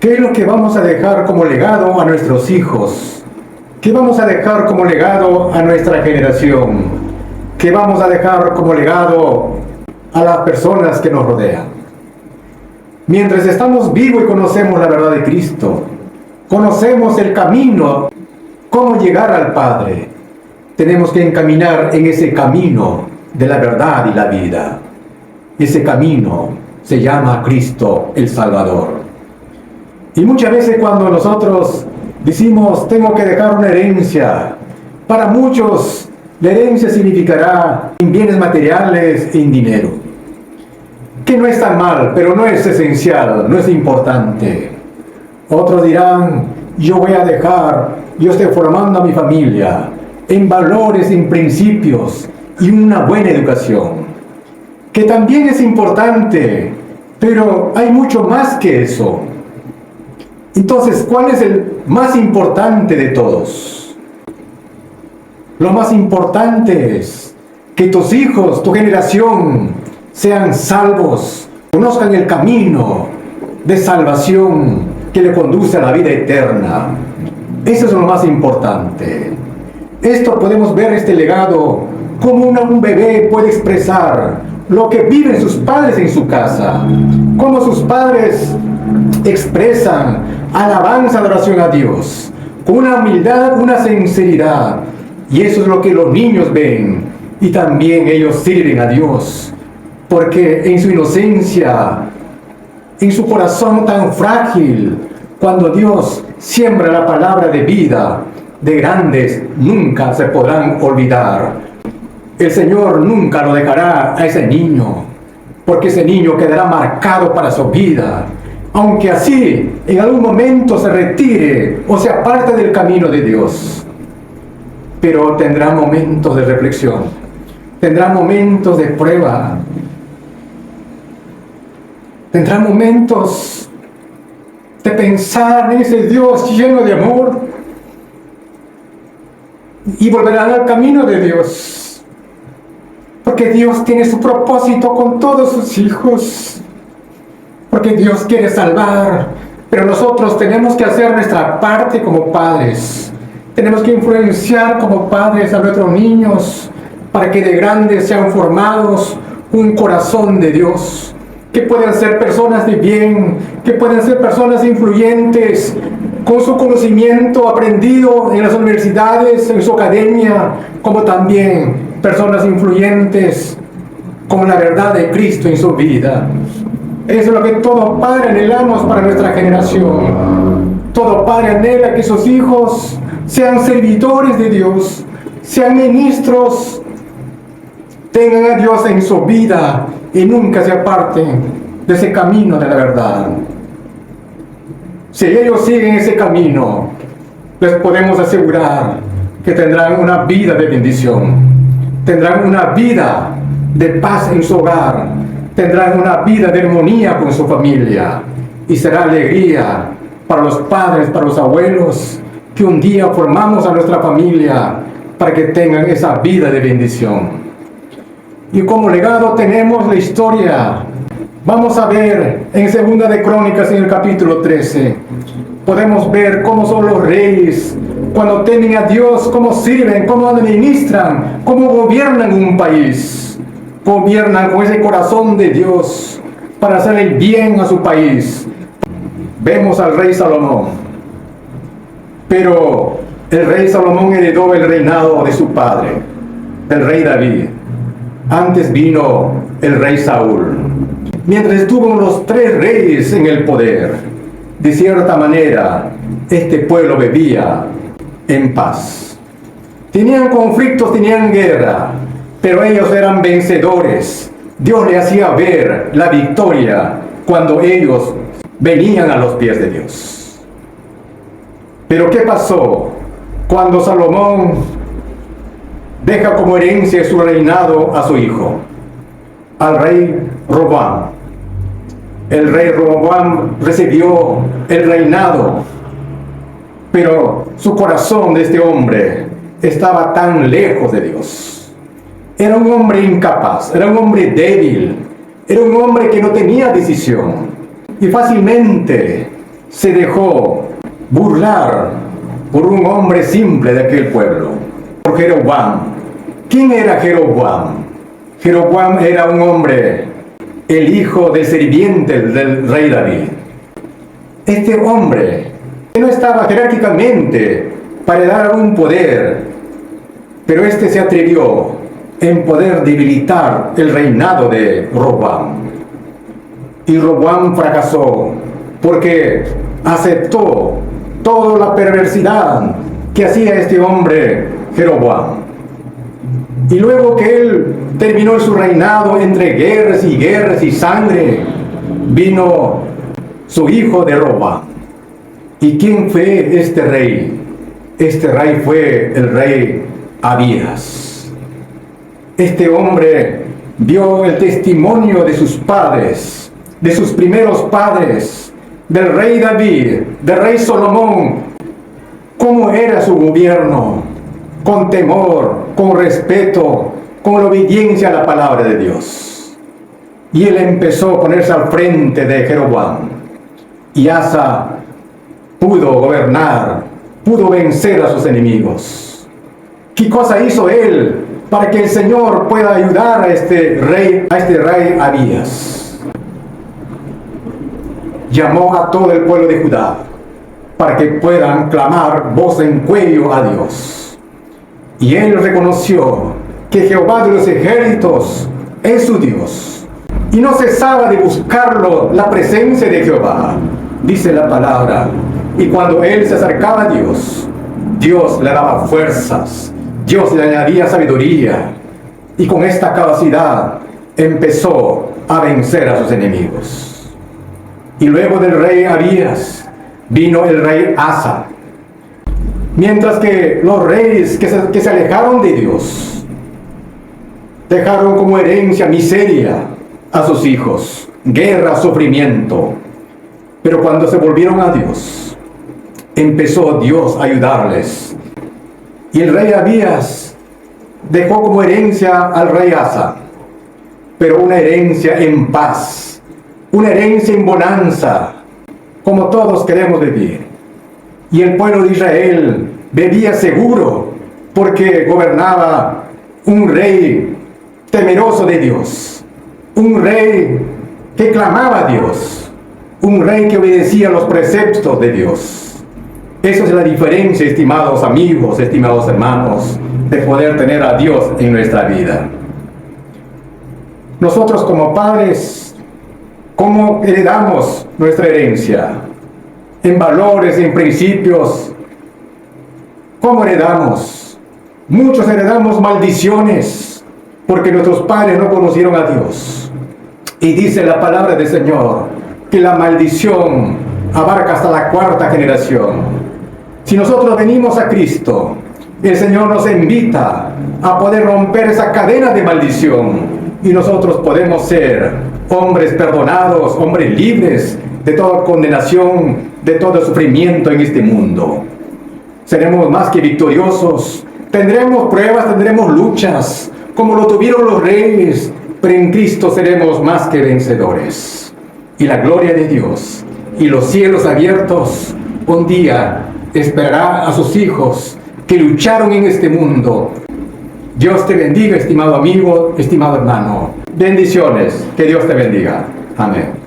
¿Qué es lo que vamos a dejar como legado a nuestros hijos? ¿Qué vamos a dejar como legado a nuestra generación? ¿Qué vamos a dejar como legado a las personas que nos rodean? Mientras estamos vivos y conocemos la verdad de Cristo, conocemos el camino, cómo llegar al Padre, tenemos que encaminar en ese camino de la verdad y la vida. Ese camino se llama Cristo el Salvador. Y muchas veces cuando nosotros decimos, tengo que dejar una herencia, para muchos la herencia significará en bienes materiales e en dinero, que no es tan mal, pero no es esencial, no es importante. Otros dirán, yo estoy formando a mi familia en valores, en principios y una buena educación, que también es importante, pero hay mucho más que eso. Entonces, ¿cuál es el más importante de todos? Lo más importante es que tus hijos, tu generación, sean salvos, conozcan el camino de salvación que le conduce a la vida eterna. Eso es lo más importante. Esto podemos ver este legado, como un bebé puede expresar lo que viven sus padres en su casa, cómo sus padres expresan alabanza, adoración a Dios, con una humildad, una sinceridad, y eso es lo que los niños ven, y también ellos sirven a Dios, porque en su inocencia, en su corazón tan frágil, cuando Dios siembra la palabra de vida, de grandes nunca se podrán olvidar. El Señor nunca lo dejará a ese niño, porque ese niño quedará marcado para su vida, aunque así en algún momento se retire o se aparte del camino de Dios. Pero tendrá momentos de reflexión, tendrá momentos de prueba, tendrá momentos de pensar en ese Dios lleno de amor, y volverán al camino de Dios, porque Dios tiene su propósito con todos sus hijos, porque Dios quiere salvar, pero nosotros tenemos que hacer nuestra parte como padres. Tenemos que influenciar como padres a nuestros niños para que de grandes sean formados un corazón de Dios, que puedan ser personas de bien, que puedan ser personas influyentes con su conocimiento aprendido en las universidades, en su academia, como también personas influyentes con la verdad de Cristo en su vida. Eso es lo que todo padre anhelamos para nuestra generación. Todo padre anhela que sus hijos sean servidores de Dios, sean ministros, tengan a Dios en su vida y nunca se aparten de ese camino de la verdad. Si ellos siguen ese camino, les podemos asegurar que tendrán una vida de bendición, tendrán una vida de paz en su hogar, tendrán una vida de armonía con su familia, y será alegría para los padres, para los abuelos, que un día formamos a nuestra familia para que tengan esa vida de bendición. Y como legado tenemos la historia. Vamos a ver en Segunda de Crónicas, en el capítulo 13, podemos ver cómo son los reyes cuando temen a Dios, cómo sirven, cómo administran, cómo gobiernan un país. Gobiernan con ese corazón de Dios para hacer el bien a su país. Vemos al rey Salomón, pero el rey Salomón heredó el reinado de su padre, el rey David. Antes vino el rey Saúl. Mientras estuvo los tres reyes en el poder, de cierta manera, este pueblo vivía en paz. Tenían conflictos, tenían guerra, pero ellos eran vencedores. Dios le hacía ver la victoria cuando ellos venían a los pies de Dios. Pero ¿qué pasó cuando Salomón deja como herencia su reinado a su hijo, al rey Roboam? El rey Roboam recibió el reinado, pero su corazón de este hombre estaba tan lejos de Dios. Era un hombre incapaz, era un hombre débil, era un hombre que no tenía decisión, y fácilmente se dejó burlar por un hombre simple de aquel pueblo, por Jeroboam. ¿Quién era Jeroboam? Jeroboam era un hombre, el hijo del sirviente del rey David. Este hombre que no estaba jerárquicamente para dar un poder, pero este se atrevió en poder debilitar el reinado de Roboam. Y Roboam fracasó porque aceptó toda la perversidad que hacía este hombre Jeroboam. Y luego que él terminó su reinado entre guerras y sangre, vino su hijo de Roboam. ¿Y quién fue este rey? Este rey fue el rey Abías. Este hombre vio el testimonio de sus padres, de sus primeros padres, del rey David, del rey Salomón, cómo era su gobierno, con temor, con respeto, con la obediencia a la palabra de Dios. Y él empezó a ponerse al frente de Jeroboam. Y Asa pudo gobernar, pudo vencer a sus enemigos. ¿Qué cosa hizo él para que el Señor pueda ayudar a este rey Abías? Llamó a todo el pueblo de Judá para que puedan clamar voz en cuello a Dios. Y él reconoció que Jehová de los ejércitos es su Dios. Y no cesaba de buscarlo, la presencia de Jehová, dice la palabra. Y cuando él se acercaba a Dios, Dios le daba fuerzas, Dios le añadía sabiduría. Y con esta capacidad empezó a vencer a sus enemigos. Y luego del rey Abías vino el rey Asa. Mientras que los reyes que se alejaron de Dios dejaron como herencia miseria a sus hijos, guerra, sufrimiento. Pero cuando se volvieron a Dios, empezó Dios a ayudarles. Y el rey Abías dejó como herencia al rey Asa, pero una herencia en paz, una herencia en bonanza, como todos queremos vivir. Y el pueblo de Israel vivía seguro porque gobernaba un rey temeroso de Dios, un rey que clamaba a Dios, un rey que obedecía los preceptos de Dios. Esa es la diferencia, estimados amigos, estimados hermanos, de poder tener a Dios en nuestra vida. Nosotros como padres, ¿cómo heredamos nuestra herencia? En valores, en principios. ¿Cómo heredamos? Muchos heredamos maldiciones porque nuestros padres no conocieron a Dios. Y dice la palabra del Señor que la maldición abarca hasta la 4ª generación. Si nosotros venimos a Cristo, el Señor nos invita a poder romper esa cadena de maldición y nosotros podemos ser hombres perdonados, hombres libres de toda condenación, de todo sufrimiento en este mundo. Seremos más que victoriosos, tendremos pruebas, tendremos luchas, como lo tuvieron los reyes, pero en Cristo seremos más que vencedores. Y la gloria de Dios y los cielos abiertos un día esperará a sus hijos que lucharon en este mundo. Dios te bendiga, estimado amigo, estimado hermano. Bendiciones, que Dios te bendiga. Amén.